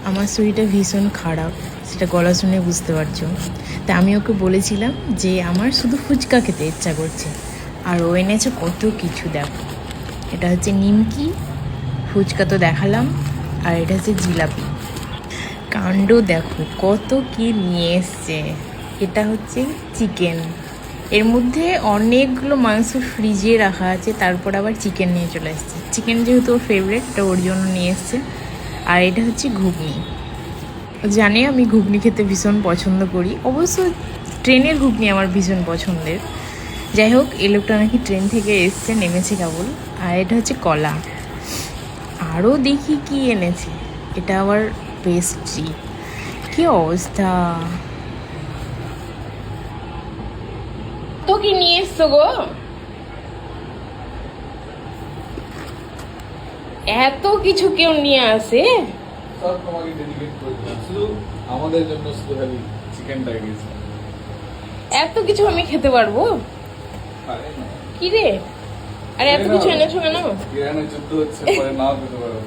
আমার শরীরটা ভীষণ খারাপ, সেটা গলা শুনে বুঝতে পারছো। তা আমি ওকে বলেছিলাম যে আমার শুধু ফুচকা খেতে ইচ্ছা করছে, আর ও এনেছে কত কিছু। দেখো, এটা হচ্ছে নিমকি, ফুচকা তো দেখালাম, আর এটা হচ্ছে জিলাপি। কাণ্ড দেখো কত কি নিয়ে এসছে। এটা হচ্ছে চিকেন, এর মধ্যে অনেকগুলো মাংস ফ্রিজে রাখা আছে, তারপর আবার চিকেন নিয়ে চলে এসছে। চিকেন যেহেতু ওর ফেভারিট, এটা ওর জন্য নিয়ে এসছে। আর এটা হচ্ছে ঘুগনি। জানি আমি ঘুগনি খেতে ভীষণ পছন্দ করি, অবশ্য ট্রেনের ঘুগনি আমার ভীষণ পছন্দের। যাই হোক, এই লোকটা নাকি ট্রেন থেকে এসছে, নেমেছে কেবল। আর এটা হচ্ছে কলা। আরও দেখি কি এনেছে, এটা আবার পেস্ট্রি। কি অবস্থা! তো কি নিয়ে এসছো গো? এত কিছু কেউ নিয়ে আসে? সব তোমাকে ডেডিকেট করে দিলাম, শুধু আমাদের জন্য শুধু খালি চিকেনটাই গেছে। এত কিছু আমি খেতে পারবো? কি রে, আর এত কিছু এনেছো কেন? ইরানের যুদ্ধ হচ্ছে, পরে নাও খেতে পারো।